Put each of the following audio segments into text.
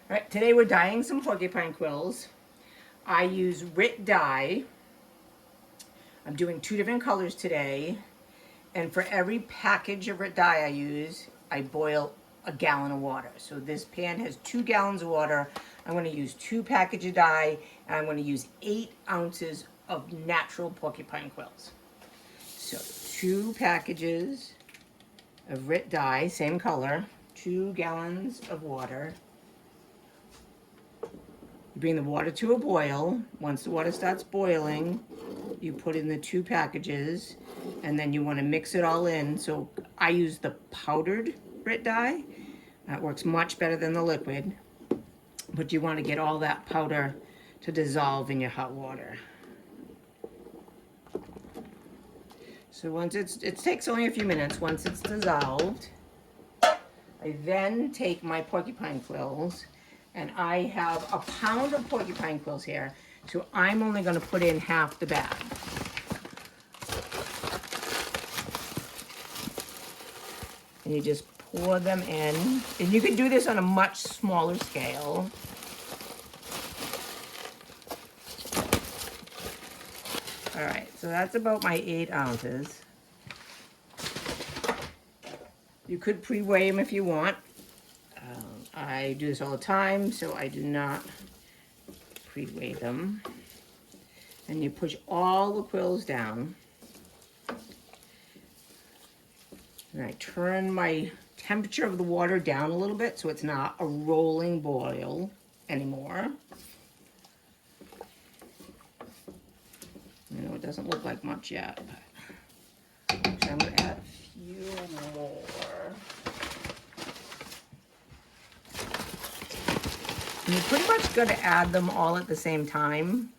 All right, today we're dyeing some porcupine quills. I use Rit Dye. I'm doing 2 different colors today. And for every package of Rit Dye I use, I boil a gallon of water. So this pan has 2 gallons of water. I'm going to use 2 packages of dye, and I'm going to use 8 ounces of natural porcupine quills. So 2 packages of Rit Dye, same color, 2 gallons of water. You bring the water to a boil. Once the water starts boiling, you put in the 2 packages, and then you want to mix it all in. So I use the powdered Rit Dye. That works much better than the liquid, but you want to get all that powder to dissolve in your hot water. So once it takes only a few minutes. Once it's dissolved, I then take my porcupine quills, and I have a pound of porcupine quills here, so I'm only going to put in half the bag. And you just pour them in, and you can do this on a much smaller scale. All right, so that's about my 8 ounces. You could pre-weigh them if you want. I do this all the time, so I do not pre-weigh them. And you push all the quills down. And I turn my temperature of the water down a little bit so it's not a rolling boil anymore. You know, it doesn't look like much yet, but actually I'm going to add a few more. And you're pretty much going to add them all at the same time.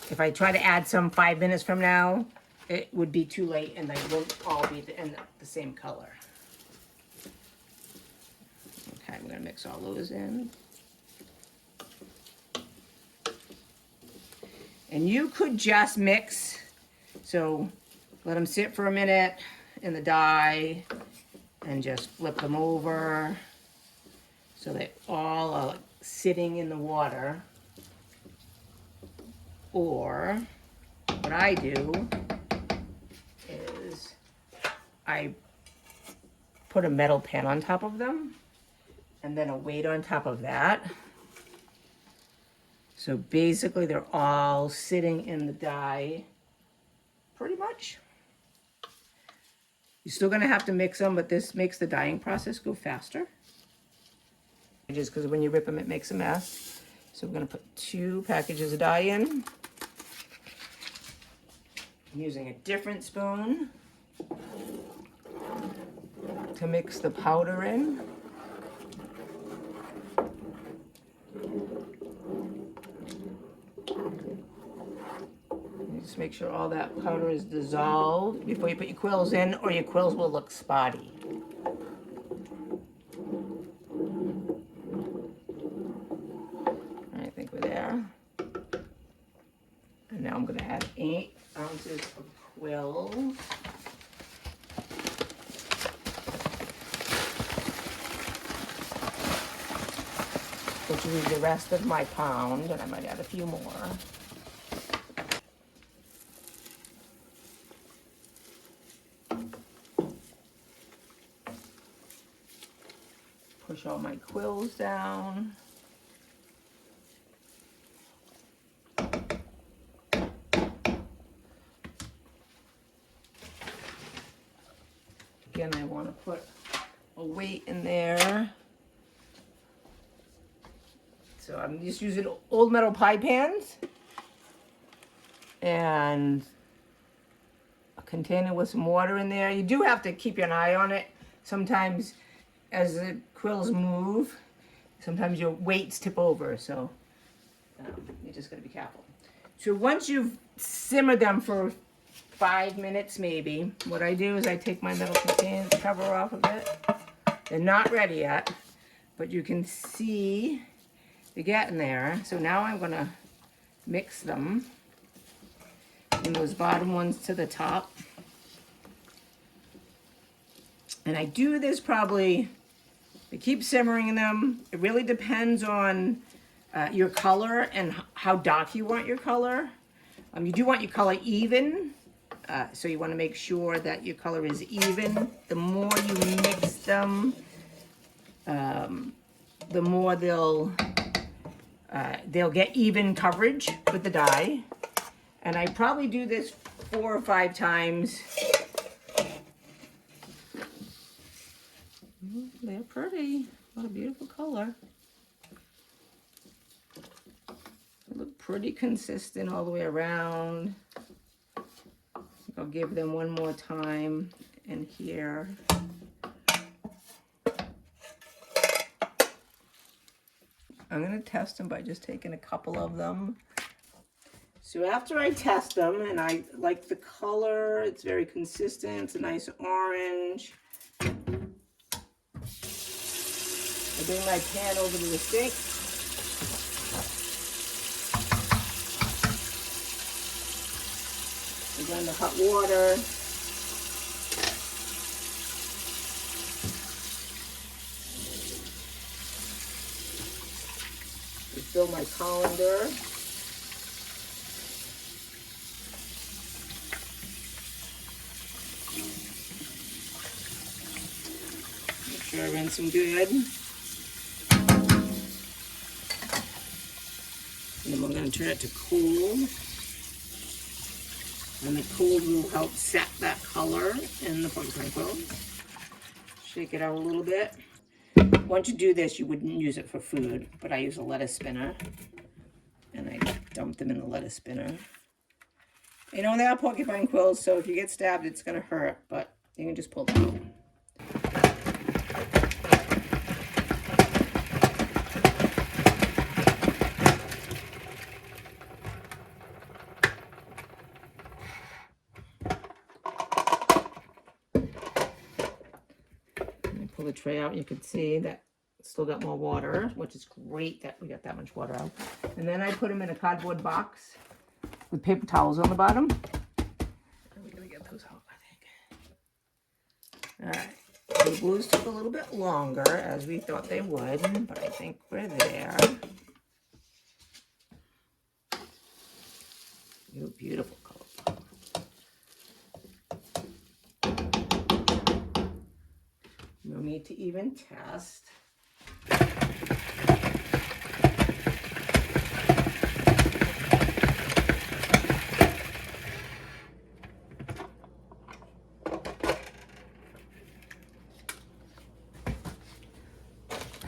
If I try to add some 5 minutes from now, it would be too late and they won't all be the same color. Okay, I'm going to mix all those in. And you could just mix, so let them sit for a minute in the dye and just flip them over so they all are sitting in the water. Or what I do is I put a metal pan on top of them and then a weight on top of that. So basically they're all sitting in the dye pretty much. You're still gonna have to mix them, but this makes the dyeing process go faster. Just because when you rip them, it makes a mess. So we're gonna put 2 packages of dye in. I'm using a different spoon to mix the powder in. Just make sure all that powder is dissolved before you put your quills in, or your quills will look spotty. I think we're there. And now I'm going to add 8 ounces of quills. Which will be the rest of my pound, and I might add a few more. Push all my quills down. Again, I want to put a weight in there. So I'm just using old metal pie pans and a container with some water in there. You do have to keep an eye on it. Sometimes as the quills move, sometimes your weights tip over, so you just gotta be careful. So once you've simmered them for 5 minutes maybe, what I do is I take my metal container cover off of it. They're not ready yet, but you can see they're getting there. So now I'm gonna mix them, and those bottom ones to the top. And I do this probably We keep simmering them. It really depends on your color and how dark you want your color. You do want your color even, so you want to make sure that your color is even. The more you mix them, the more they'll get even coverage with the dye. And I probably do this 4 or 5 times. They're pretty. What a beautiful color. They look pretty consistent all the way around. I'll give them one more time in here. I'm going to test them by just taking a couple of them. So after I test them, and I like the color, it's very consistent, it's a nice orange. I bring my pan over to the sink. I go into hot water. Fill my colander. Make sure I rinse them good. And then we're going to turn it to cool. And the cold will help set that color in the porcupine quill. Shake it out a little bit. Once you do this, you wouldn't use it for food, but I use a lettuce spinner. And I dump them in the lettuce spinner. You know, they are porcupine quills, so if you get stabbed, it's going to hurt, but you can just pull them out. Pull the tray out, you can see that it's still got more water, which is great that we got that much water out. And then I put them in a cardboard box with paper towels on the bottom. We're gonna get those out, I think. All right, the blues took a little bit longer, as we thought they would, but I think we're there. Beautiful color. No need to even test.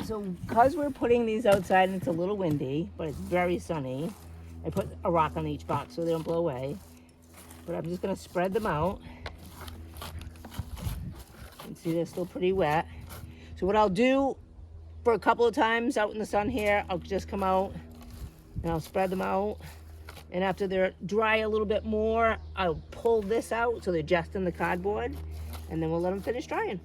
So because we're putting these outside and it's a little windy, but it's very sunny, I put a rock on each box so they don't blow away. But I'm just going to spread them out. You can see they're still pretty wet. So what I'll do for a couple of times out in the sun here, I'll just come out and I'll spread them out. And after they're dry a little bit more, I'll pull this out so they're just in the cardboard. And then we'll let them finish drying.